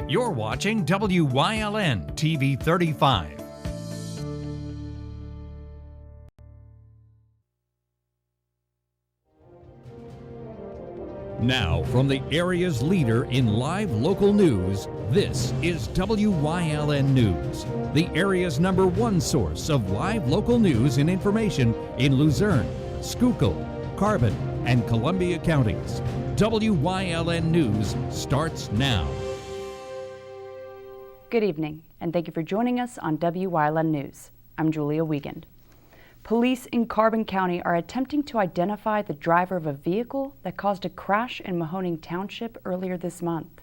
You're watching WYLN TV 35. Now, from the area's leader in live local news, this is WYLN News, the area's #1 source of live local news and information in Luzerne, Schuylkill, Carbon, and Columbia counties. WYLN News starts now. Good evening, and thank you for joining us on WYLN News. I'm Julia Wiegand. Police in Carbon County are attempting to identify the driver of a vehicle that caused a crash in Mahoning Township earlier this month.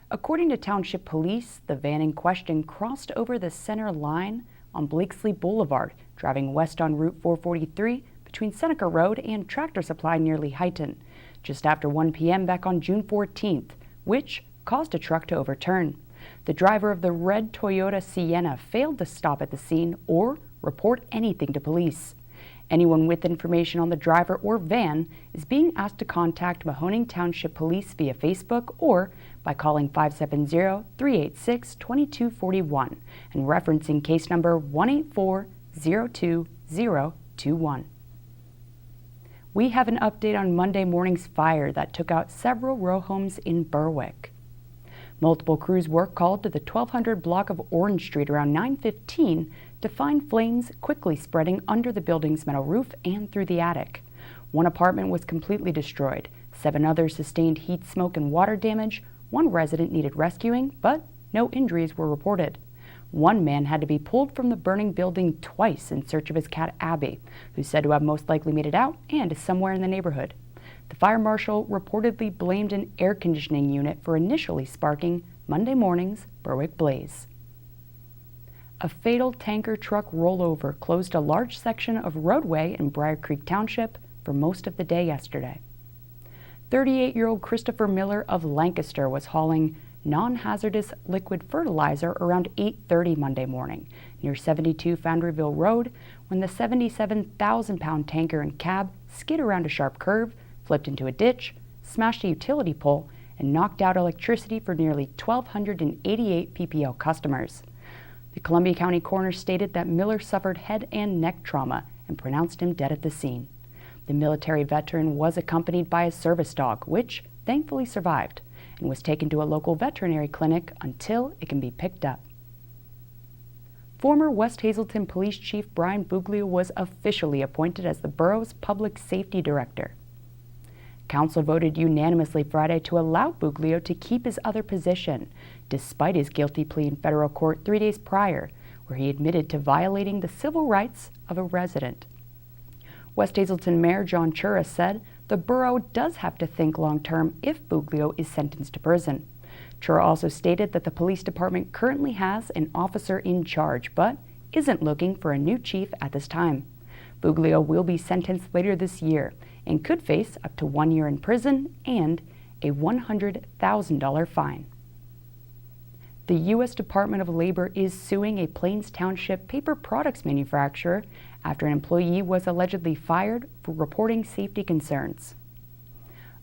According to Township Police, the van in question crossed over the center line on Blakesley Boulevard, driving west on Route 443 between Seneca Road and Tractor Supply near Lehighton, just after 1 p.m. back on June 14th, which caused a truck to overturn. The driver of the red Toyota Sienna failed to stop at the scene or report anything to police. Anyone with information on the driver or van is being asked to contact Mahoning Township Police via Facebook or by calling 570-386-2241 and referencing case number 184-02021. We have an update on Monday morning's fire that took out several row homes in Berwick. Multiple crews were called to the 1200 block of Orange Street around 9:15 to find flames quickly spreading under the building's metal roof and through the attic. One apartment was completely destroyed. 7 others sustained heat, smoke, and water damage. 1 resident needed rescuing, but no injuries were reported. 1 man had to be pulled from the burning building twice in search of his cat Abby, who's said to have most likely made it out and is somewhere in the neighborhood. The fire marshal reportedly blamed an air conditioning unit for initially sparking Monday morning's Berwick blaze. A fatal tanker truck rollover closed a large section of roadway in Briar Creek Township for most of the day yesterday. 38-year-old Christopher Miller of Lancaster was hauling non-hazardous liquid fertilizer around 8:30 Monday morning near 72 Foundryville Road when the 77,000-pound tanker and cab skid around a sharp curve, flipped into a ditch, smashed a utility pole, and knocked out electricity for nearly 1,288 PPL customers. The Columbia County coroner stated that Miller suffered head and neck trauma and pronounced him dead at the scene. The military veteran was accompanied by a service dog, which thankfully survived, and was taken to a local veterinary clinic until it can be picked up. Former West Hazelton Police Chief Brian Buglio was officially appointed as the borough's public safety director. Council voted unanimously Friday to allow Buglio to keep his other position, despite his guilty plea in federal court 3 days prior, where he admitted to violating the civil rights of a resident. West Hazelton Mayor John Chura said the borough does have to think long-term if Buglio is sentenced to prison. Chura also stated that the police department currently has an officer in charge, but isn't looking for a new chief at this time. Buglio will be sentenced later this year and could face up to 1 year in prison and a $100,000 fine. The U.S. Department of Labor is suing a Plains Township paper products manufacturer after an employee was allegedly fired for reporting safety concerns.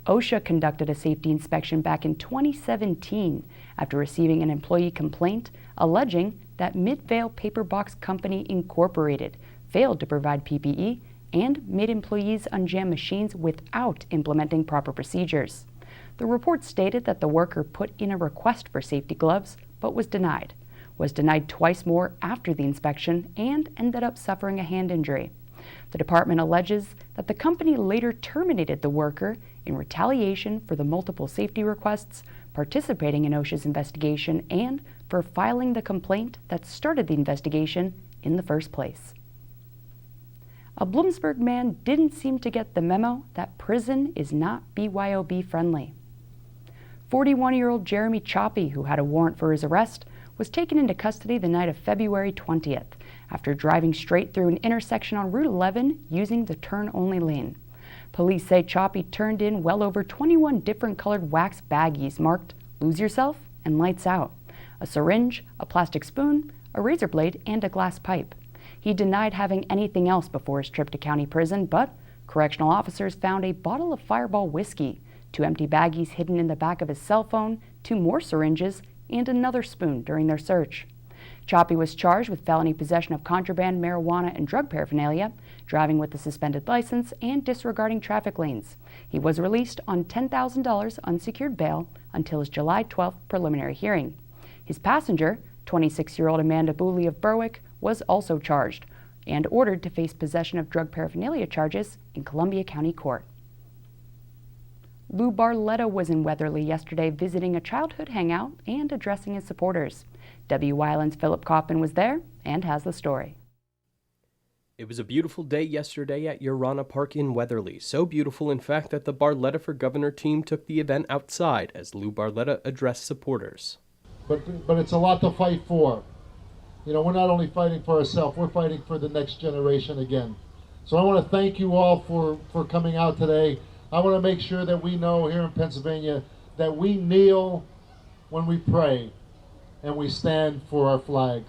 OSHA conducted a safety inspection back in 2017 after receiving an employee complaint alleging that Midvale Paper Box Company Incorporated failed to provide PPE and made employees unjam machines without implementing proper procedures. The report stated that the worker put in a request for safety gloves but was denied twice more after the inspection, and ended up suffering a hand injury. The department alleges that the company later terminated the worker in retaliation for the multiple safety requests, participating in OSHA's investigation, and for filing the complaint that started the investigation in the first place. A Bloomsburg man didn't seem to get the memo that prison is not BYOB friendly. 41-year-old Jeremy Choppy, who had a warrant for his arrest, was taken into custody the night of February 20th after driving straight through an intersection on Route 11 using the turn-only lane. Police say Choppy turned in well over 21 different colored wax baggies marked "Lose Yourself" and "Lights Out," a syringe, a plastic spoon, a razor blade, and a glass pipe. He denied having anything else before his trip to county prison, but correctional officers found a bottle of Fireball whiskey, 2 empty baggies hidden in the back of his cell phone, 2 more syringes, and another spoon during their search. Choppy was charged with felony possession of contraband, marijuana, and drug paraphernalia, driving with a suspended license, and disregarding traffic lanes. He was released on $10,000 unsecured bail until his July 12th preliminary hearing. His passenger, 26-year-old Amanda Booley of Berwick, was also charged and ordered to face possession of drug paraphernalia charges in Columbia County Court. Lou Barletta was in Weatherly yesterday visiting a childhood hangout and addressing his supporters. Wyln's Philip Kaufman was there and has the story. It was a beautiful day yesterday at Urana Park in Weatherly. So beautiful, in fact, that the Barletta for Governor team took the event outside as Lou Barletta addressed supporters. But it's a lot to fight for. You know, we're not only fighting for ourselves, we're fighting for the next generation again. So I want to thank you all for coming out today. I want to make sure that we know here in Pennsylvania that we kneel when we pray and we stand for our flag.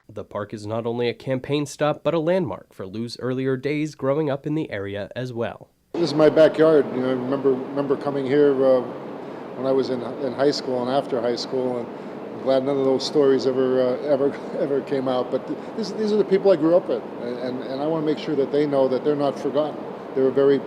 The park is not only a campaign stop, but a landmark for Lou's earlier days growing up in the area as well. This is my backyard. You know, I remember coming here when I was in high school and after high school, and I'm glad none of those stories ever came out. But these are the people I grew up with, and I want to make sure that they know that they're not forgotten. They're a very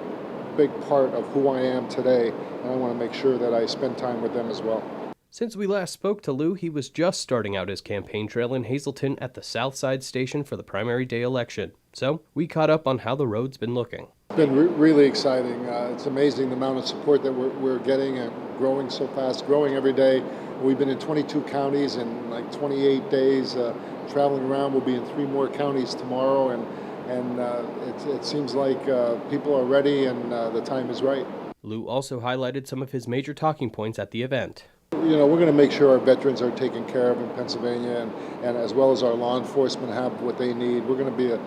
big part of who I am today, and I want to make sure that I spend time with them as well. Since we last spoke to Lou, he was just starting out his campaign trail in Hazleton at the Southside Station for the primary day election. So we caught up on how the road's been looking. It's been really exciting. It's amazing the amount of support that we're getting, and growing so fast, growing every day. We've been in 22 counties in like 28 days, traveling around. We'll be in 3 more counties tomorrow, and it seems like people are ready and the time is right. Lou also highlighted some of his major talking points at the event. You know, we're going to make sure our veterans are taken care of in Pennsylvania, and as well as our law enforcement have what they need. We're going to be a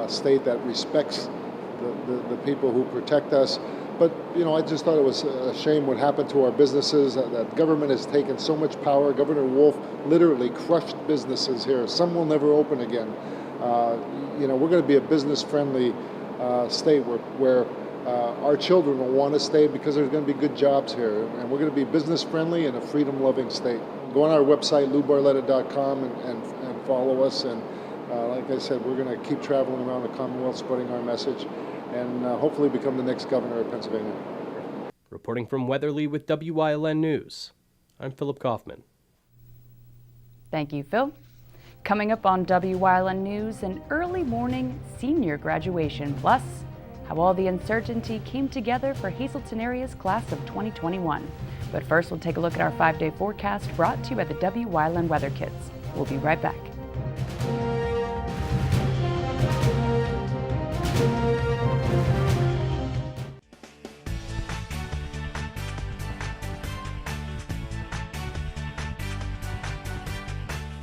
state that respects the people who protect us. But, you know, I just thought it was a shame what happened to our businesses, that government has taken so much power. Governor Wolf literally crushed businesses here. Some will never open again. You know, we're going to be a business-friendly state where our children will want to stay because there's going to be good jobs here. And we're going to be business-friendly and a freedom-loving state. Go on our website, loubarletta.com, and follow us. And like I said, we're going to keep traveling around the Commonwealth spreading our message and hopefully become the next governor of Pennsylvania. Reporting from Weatherly with WYLN News, I'm Philip Kaufman. Thank you, Phil. Coming up on WYLN News, an early morning senior graduation, plus how all the uncertainty came together for Hazleton area's class of 2021. But first, we'll take a look at our 5-day forecast brought to you by the WYLN Weather Kits. We'll be right back.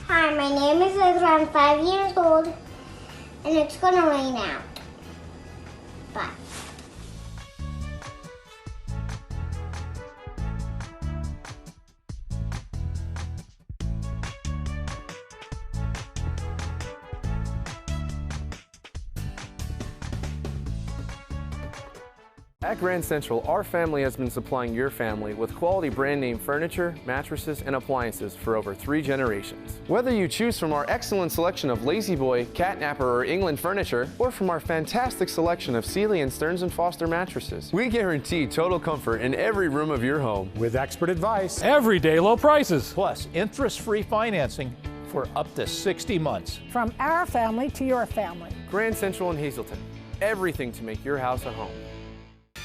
Hi, my name is Ezra. I'm 5 years old, and it's gonna rain out. Bye. At Grand Central, our family has been supplying your family with quality brand name furniture, mattresses, and appliances for over 3 generations. Whether you choose from our excellent selection of Lazy Boy, Catnapper, or England furniture, or from our fantastic selection of Sealy and Stearns & Foster mattresses, we guarantee total comfort in every room of your home. With expert advice, everyday low prices, plus interest-free financing for up to 60 months. From our family to your family. Grand Central in Hazleton. Everything to make your house a home.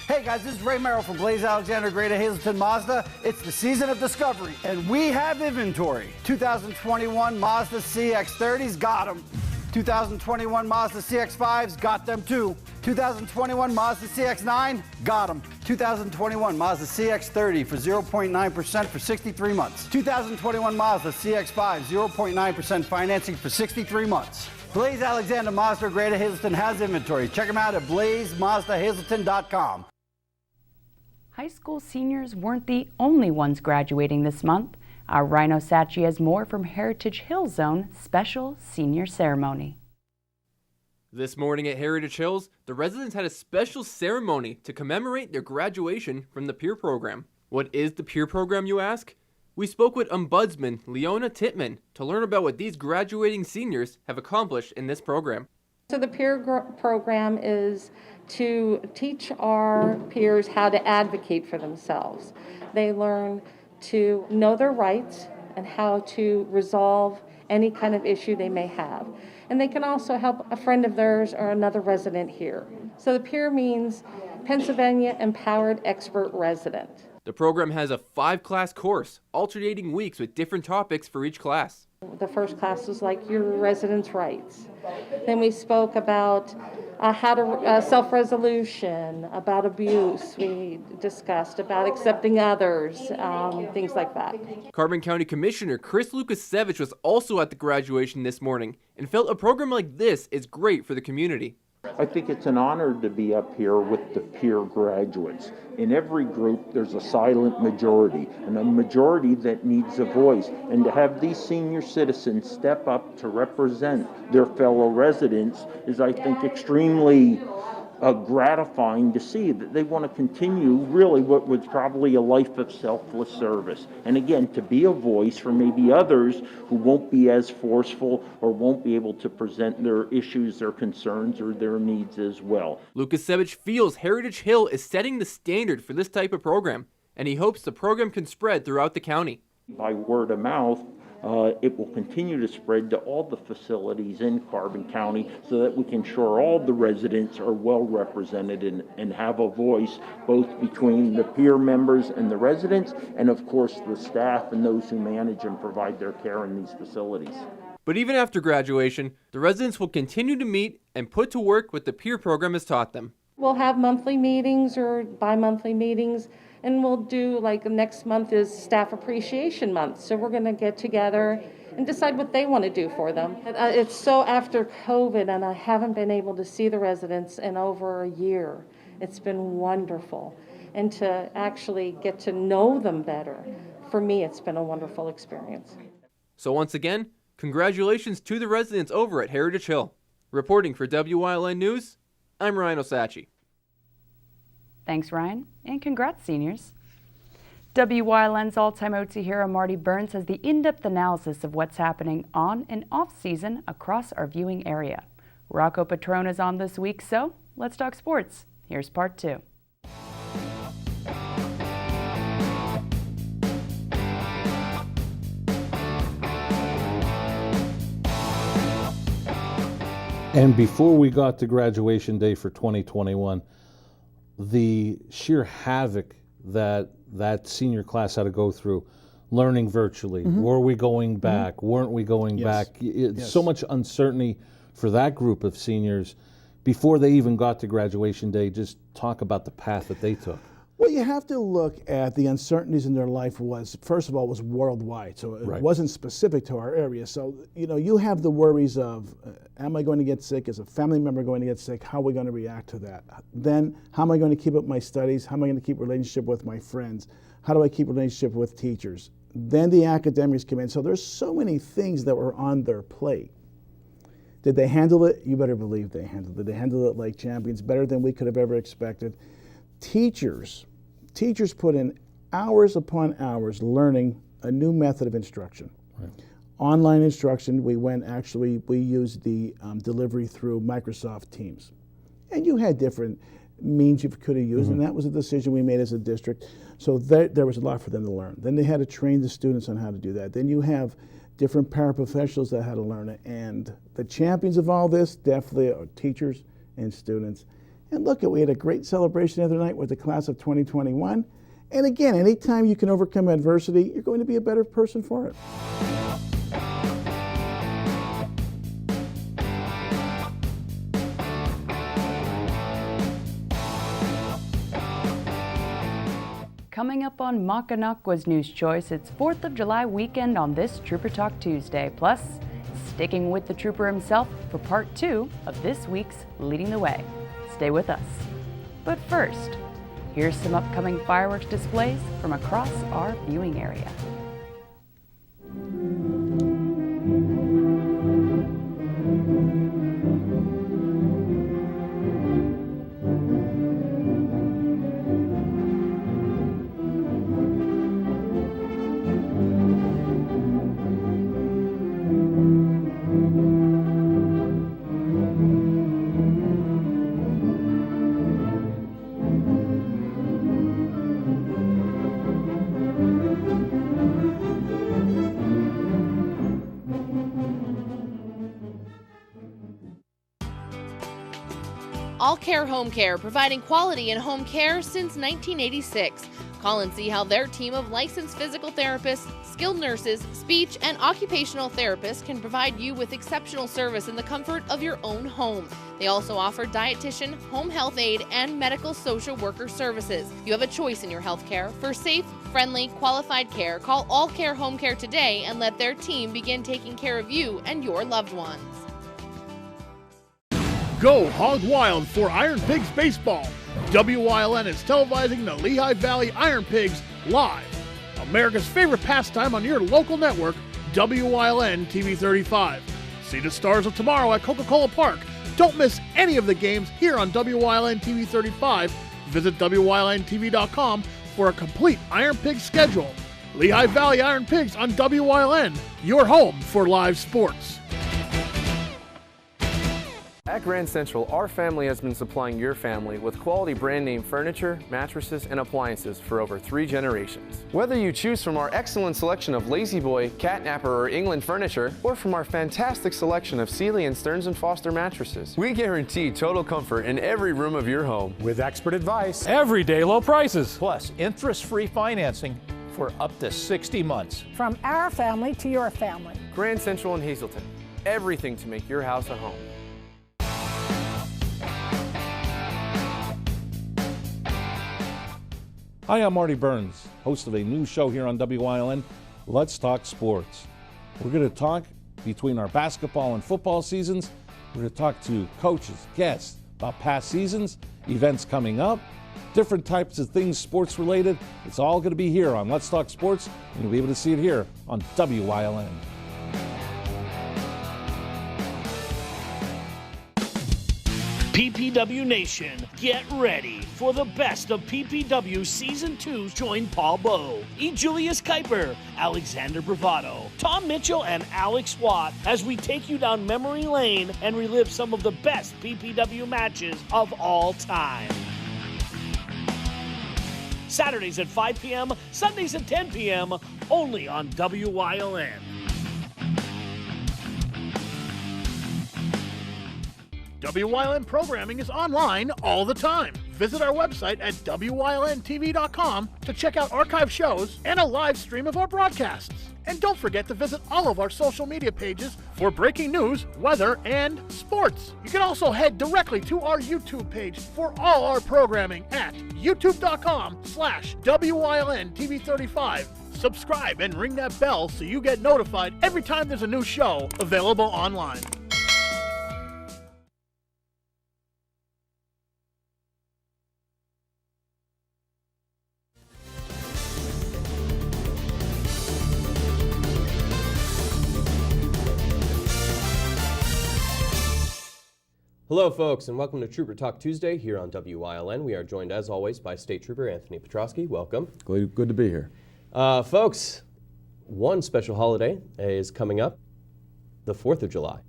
Hey guys, this is Ray Merrill from Blaze Alexander Greater Hazleton Mazda. It's the season of discovery, and we have inventory. 2021 Mazda CX-30s, got them. 2021 Mazda CX-5s, got them too. 2021 Mazda CX-9, got them. 2021 Mazda CX-30 for 0.9% for 63 months. 2021 Mazda CX-5, 0.9% financing for 63 months. Blaze Alexander Mazda Greater Hazleton has inventory. Check them out at blazemazdahazleton.com. High school seniors weren't the only ones graduating this month. Our Rhino Sachi has more from Heritage Hill Zone Special Senior Ceremony. This morning at Heritage Hills, the residents had a special ceremony to commemorate their graduation from the peer program. What is the peer program, you ask? We spoke with Ombudsman Leona Tittman to learn about what these graduating seniors have accomplished in this program. So the peer program is to teach our peers how to advocate for themselves. They learn to know their rights and how to resolve any kind of issue they may have. And they can also help a friend of theirs or another resident here. So the peer means Pennsylvania Empowered Expert Resident. The program has a 5-class course, alternating weeks with different topics for each class. The first class was like your residents' rights. Then we spoke about how to self-resolution, about abuse. We discussed about accepting others, things like that. Carbon County Commissioner Chris Lukasiewicz was also at the graduation this morning and felt a program like this is great for the community. I think it's an honor to be up here with the peer graduates. In every group, there's a silent majority, and a majority that needs a voice. And to have these senior citizens step up to represent their fellow residents is, I think, extremely gratifying to see that they want to continue really what was probably a life of selfless service. And again, to be a voice for maybe others who won't be as forceful or won't be able to present their issues, their concerns, or their needs as well. Lukasiewicz feels Heritage Hill is setting the standard for this type of program, and he hopes the program can spread throughout the county. By word of mouth, it will continue to spread to all the facilities in Carbon County so that we can ensure all the residents are well represented and have a voice both between the peer members and the residents and of course the staff and those who manage and provide their care in these facilities. But even after graduation, the residents will continue to meet and put to work what the peer program has taught them. We'll have monthly meetings or bi-monthly meetings. And we'll do, like, next month is Staff Appreciation Month. So we're going to get together and decide what they want to do for them. It's so after COVID, and I haven't been able to see the residents in over a year. It's been wonderful. And to actually get to know them better, for me, it's been a wonderful experience. So once again, congratulations to the residents over at Heritage Hill. Reporting for WYLN News, I'm Ryan Osachi. Thanks, Ryan, and congrats, seniors. WYLN's all-time OT hero Marty Burns has the in-depth analysis of what's happening on and off-season across our viewing area. Rocco Patrone is on this week, so let's talk sports. Here's part 2. And before we got to graduation day for 2021, the sheer havoc that senior class had to go through, learning virtually, were we going back, weren't we going back? So much uncertainty for that group of seniors before they even got to graduation day. Just talk about the path that they took. Well, you have to look at the uncertainties in their life first of all, was worldwide. So it wasn't specific to our area. So, you have the worries of, am I going to get sick? Is a family member going to get sick? How are we going to react to that? Then, how am I going to keep up my studies? How am I going to keep a relationship with my friends? How do I keep a relationship with teachers? Then the academics come in. So there's so many things that were on their plate. Did they handle it? You better believe they handled it. They handled it like champions, better than we could have ever expected. Teachers put in hours upon hours learning a new method of instruction. Online instruction, we used the delivery through Microsoft Teams. And you had different means you could have used, and that was a decision we made as a district. So there was a lot for them to learn. Then they had to train the students on how to do that. Then you have different paraprofessionals that had to learn it. And the champions of all this definitely are teachers and students. And look, we had a great celebration the other night with the class of 2021. And again, anytime you can overcome adversity, you're going to be a better person for it. Coming up on Makanakwa's News Choice, it's 4th of July weekend on this Trooper Talk Tuesday. Plus, sticking with the Trooper himself for part 2 of this week's Leading the Way. Stay with us. But first, here's some upcoming fireworks displays from across our viewing area. All Care Home Care, providing quality in home care since 1986. Call and see how their team of licensed physical therapists, skilled nurses, speech, and occupational therapists can provide you with exceptional service in the comfort of your own home. They also offer dietitian, home health aide, and medical social worker services. You have a choice in your health care. For safe, friendly, qualified care, call All Care Home Care today and let their team begin taking care of you and your loved ones. Go Hog Wild for Iron Pigs Baseball. WYLN is televising the Lehigh Valley Iron Pigs live. America's favorite pastime on your local network, WYLN TV 35. See the Stars of Tomorrow at Coca-Cola Park. Don't miss any of the games here on WYLN TV 35. Visit WYLNTV.com for a complete Iron Pigs schedule. Lehigh Valley Iron Pigs on WYLN, your home for live sports. At Grand Central, our family has been supplying your family with quality brand name furniture, mattresses, and appliances for over 3 generations. Whether you choose from our excellent selection of Lazy Boy, Catnapper, or England furniture, or from our fantastic selection of Sealy and Stearns & Foster mattresses, we guarantee total comfort in every room of your home. With expert advice, everyday low prices, plus interest-free financing for up to 60 months. From our family to your family. Grand Central in Hazleton, everything to make your house a home. Hi, I'm Marty Burns, host of a new show here on WYLN, Let's Talk Sports. We're going to talk between our basketball and football seasons. We're going to talk to coaches, guests about past seasons, events coming up, different types of things sports related. It's all going to be here on Let's Talk Sports, and you'll be able to see it here on WYLN. PPW Nation, get ready for the best of PPW Season 2. Join Paul Bowe, E. Julius Kuiper, Alexander Bravado, Tom Mitchell, and Alex Watt as we take you down memory lane and relive some of the best PPW matches of all time. Saturdays at 5 p.m., Sundays at 10 p.m., only on WYLN. WYLN programming is online all the time. Visit our website at WYLNTV.com to check out archive shows and a live stream of our broadcasts. And don't forget to visit all of our social media pages for breaking news, weather, and sports. You can also head directly to our YouTube page for all our programming at youtube.com/WYLNTV35. Subscribe and ring that bell so you get notified every time there's a new show available online. Hello, folks, and welcome to Trooper Talk Tuesday here on WYLN. We are joined, as always, by State Trooper Anthony Petrosky. Welcome. Good to be here. Folks, one special holiday is coming up, the 4th of July.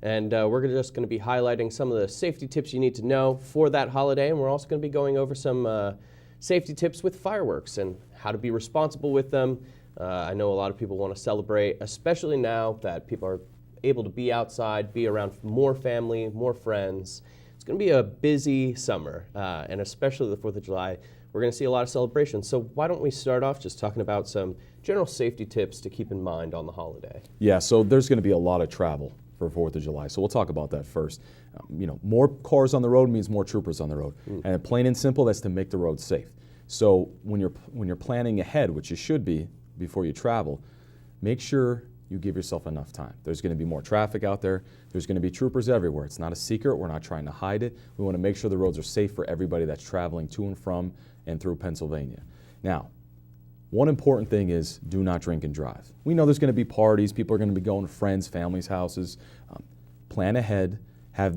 And we're just going to be highlighting some of the safety tips you need to know for that holiday, and we're also going to be going over some safety tips with fireworks and how to be responsible with them. I know a lot of people want to celebrate, especially now that people are able to be outside, be around more family, more friends. It's going to be a busy summer, and especially the 4th of July, we're going to see a lot of celebrations. So why don't we start off just talking about some general safety tips to keep in mind on the holiday? Yeah, so there's going to be a lot of travel for 4th of July, so we'll talk about that first. More cars on the road means more troopers on the road, and plain and simple, that's to make the road safe. So when you're planning ahead, which you should be before you travel, make sure you give yourself enough time. There's going to be more traffic out there. There's going to be troopers everywhere. It's not a secret. We're not trying to hide it. We want to make sure the roads are safe for everybody that's traveling to and from and through Pennsylvania. Now, one important thing is do not drink and drive. We know there's going to be parties. People are going to be going to friends, families' houses. Plan ahead.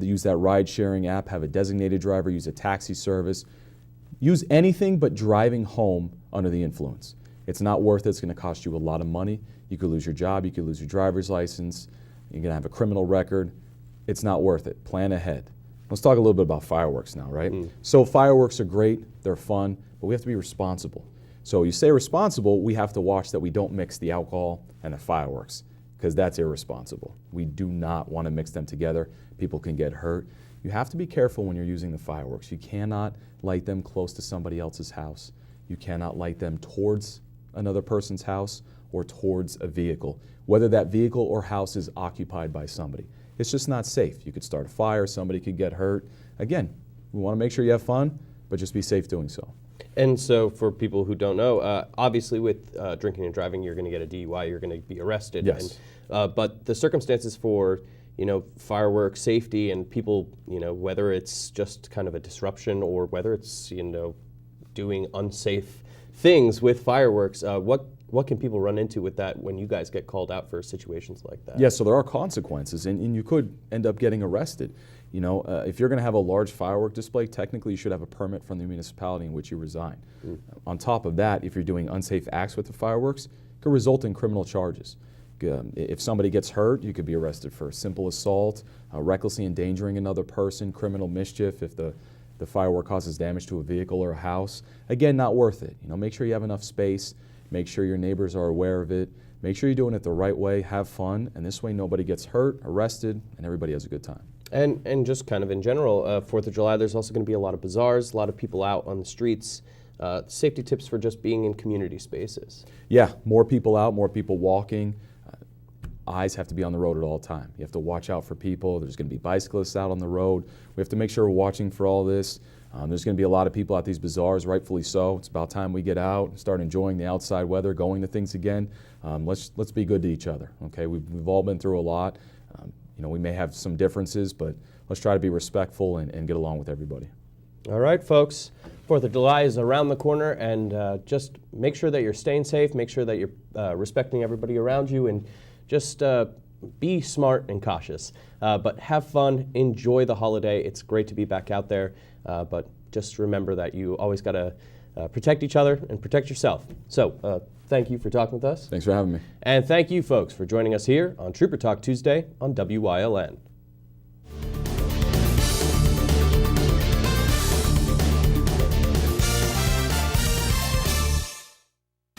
Use that ride-sharing app. Have a designated driver. Use a taxi service. Use anything but driving home under the influence. It's not worth it. It's going to cost you a lot of money. You could lose your job. You could lose your driver's license. You're going to have a criminal record. It's not worth it. Plan ahead. Let's talk a little bit about fireworks now, right? So fireworks are great. They're fun, but we have to be responsible. So you say responsible, we have to watch that we don't mix the alcohol and the fireworks, because that's irresponsible. We do not want to mix them together. People can get hurt. You have to be careful when you're using the fireworks. You cannot light them close to somebody else's house. You cannot light them towards another person's house or towards a vehicle, whether that vehicle or house is occupied by somebody. It's just not safe. You could start a fire, somebody could get hurt. Again, we want to make sure you have fun, but just be safe doing so. And so for people who don't know, obviously with drinking and driving, you're going to get a DUI, you're going to be arrested. Yes. And, but the circumstances for, fireworks safety and people, whether it's just kind of a disruption or whether it's, doing unsafe things with fireworks, what can people run into with that when you guys get called out for situations like that? Yes, so there are consequences, and you could end up getting arrested. If you're going to have a large firework display, technically you should have a permit from the municipality in which you reside. On top of that, if you're doing unsafe acts with the fireworks, it could result in criminal charges. If somebody gets hurt, you could be arrested for simple assault, recklessly endangering another person, criminal mischief if the firework causes damage to a vehicle or a house. Again, not worth it. Make sure you have enough space, make sure your neighbors are aware of it, make sure you're doing it the right way, have fun, and this way nobody gets hurt, arrested, and everybody has a good time. And just kind of in general, 4th of July, there's also going to be a lot of bazaars, a lot of people out on the streets. Safety tips for just being in community spaces. Yeah, more people out, more people walking. Eyes have to be on the road at all time. You have to watch out for people. There's going to be bicyclists out on the road. We have to make sure we're watching for all this. There's going to be a lot of people at these bazaars, rightfully so. It's about time we get out and start enjoying the outside weather, going to things again. Let's be good to each other, okay? We've all been through a lot. We may have some differences, but let's try to be respectful and get along with everybody. All right, folks. 4th of July is around the corner, and just make sure that you're staying safe, make sure that you're respecting everybody around you, and just be smart and cautious. But have fun, enjoy the holiday. It's great to be back out there, but just remember that you always got to protect each other and protect yourself. So thank you for talking with us. Thanks for having me. And thank you, folks, for joining us here on Trooper Talk Tuesday on WYLN.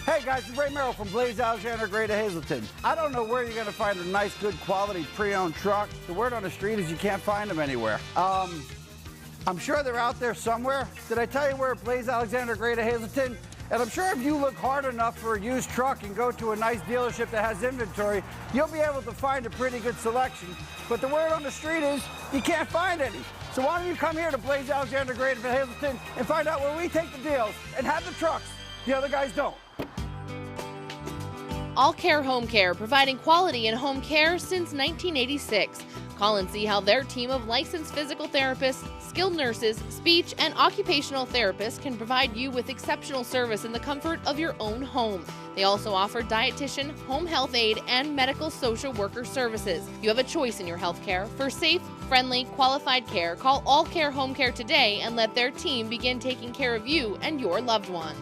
Hey guys, it's Ray Merrill from Blaze Alexander, Greater Hazleton. I don't know where you're going to find a nice, good quality pre-owned truck. The word on the street is you can't find them anywhere. I'm sure they're out there somewhere. Did I tell you we're at Blaze Alexander, Greater Hazleton? And I'm sure if you look hard enough for a used truck and go to a nice dealership that has inventory, you'll be able to find a pretty good selection. But the word on the street is you can't find any. So why don't you come here to Blaze Alexander, Greater Hazleton and find out where we take the deals and have the trucks the other guys don't. All Care Home Care, providing quality in home care since 1986. Call and see how their team of licensed physical therapists, skilled nurses, speech, and occupational therapists can provide you with exceptional service in the comfort of your own home. They also offer dietitian, home health aide, and medical social worker services. You have a choice in your health care. For safe, friendly, qualified care, call All Care Home Care today and let their team begin taking care of you and your loved ones.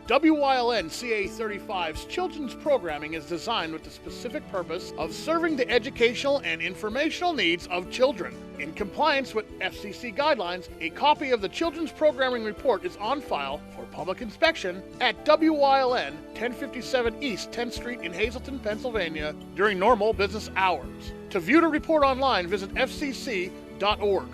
WYLN CA35's children's programming is designed with the specific purpose of serving the educational and informational needs of children. In compliance with FCC guidelines, a copy of the Children's Programming Report is on file for public inspection at WYLN 1057 East 10th Street in Hazleton, Pennsylvania during normal business hours. To view the report online, visit fcc.org.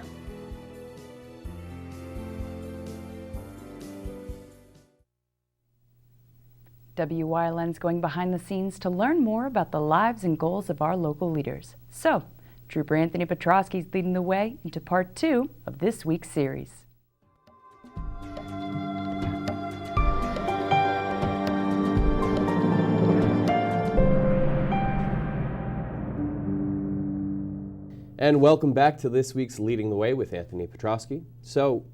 WYLN's going behind the scenes to learn more about the lives and goals of our local leaders. So, Trooper Anthony Petrosky is leading the way into part 2 of this week's series. And welcome back to this week's Leading the Way with Anthony Petrosky. So,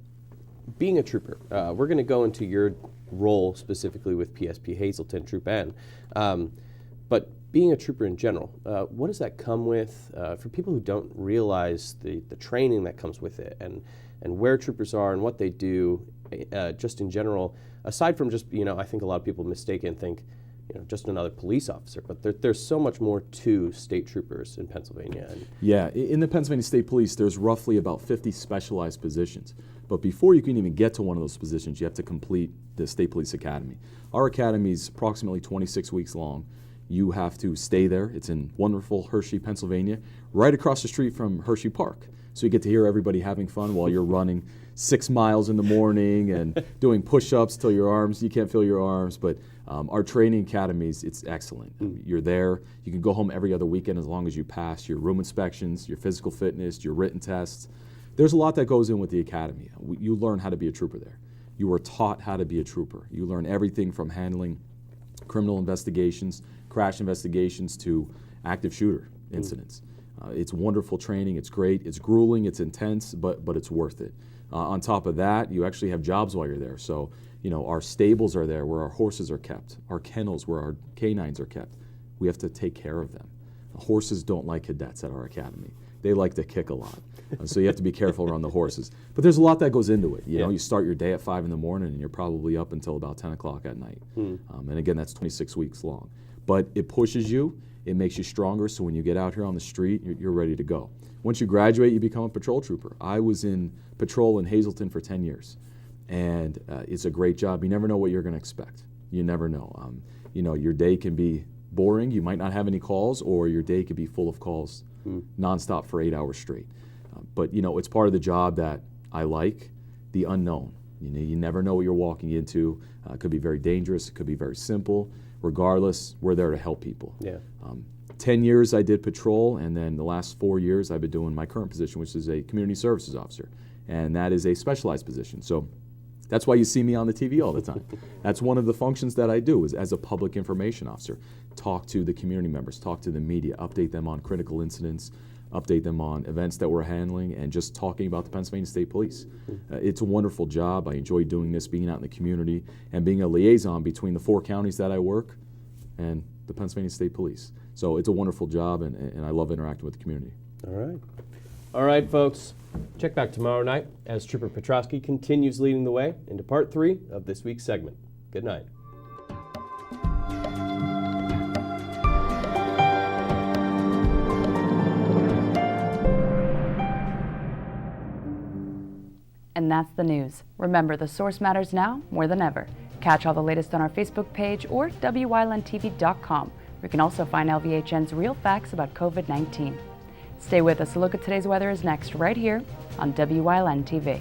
being a trooper, we're going to go into your role specifically with PSP Hazleton Troop N. But being a trooper in general, what does that come with for people who don't realize the training that comes with it and where troopers are and what they do just in general, aside from just, I think a lot of people mistake and think, just another police officer, but there's so much more to state troopers in Pennsylvania. Yeah, in the Pennsylvania State Police, there's roughly about 50 specialized positions. But before you can even get to one of those positions, you have to complete the State Police Academy. Our academy is approximately 26 weeks long. You have to stay there. It's in wonderful Hershey, Pennsylvania, right across the street from Hershey Park. So you get to hear everybody having fun while you're running 6 miles in the morning and doing push-ups till you can't feel your arms. But our training academies, it's excellent. You're there. You can go home every other weekend as long as you pass your room inspections, your physical fitness, your written tests. There's a lot that goes in with the academy. You learn how to be a trooper there. You are taught how to be a trooper. You learn everything from handling criminal investigations, crash investigations, to active shooter incidents. It's wonderful training. It's great. It's grueling. It's intense, but it's worth it. On top of that, you actually have jobs while you're there. So, our stables are there where our horses are kept, our kennels where our canines are kept. We have to take care of them. Horses don't like cadets at our academy. They like to kick a lot. So you have to be careful around the horses. But there's a lot that goes into it. You start your day at 5 in the morning and you're probably up until about 10 o'clock at night. And again, that's 26 weeks long. But it pushes you, it makes you stronger, so when you get out here on the street, you're ready to go. Once you graduate, you become a patrol trooper. I was in patrol in Hazleton for 10 years. And it's a great job. You never know what you're going to expect. You never know. Your day can be boring. You might not have any calls, or your day could be full of calls nonstop for 8 hours straight. But it's part of the job that I like, the unknown. You never know what you're walking into. It could be very dangerous. It could be very simple. Regardless, we're there to help people. 10 years I did patrol, and then the last 4 years I've been doing my current position, which is a community services officer. And that is a specialized position. So that's why you see me on the TV all the time. That's one of the functions that I do, is as a public information officer. Talk to the community members, talk to the media, update them on critical incidents, update them on events that we're handling, and just talking about the Pennsylvania State Police. It's a wonderful job. I enjoy doing this, being out in the community, and being a liaison between the 4 counties that I work and the Pennsylvania State Police. So it's a wonderful job, and I love interacting with the community. All right, folks. Check back tomorrow night as Trooper Petrosky continues leading the way into part 3 of this week's segment. Good night. And that's the news. Remember, the source matters now more than ever. Catch all the latest on our Facebook page or WYLNTV.com, where you can also find LVHN's real facts about COVID-19. Stay with us. A look at today's weather is next right here on WYLN TV.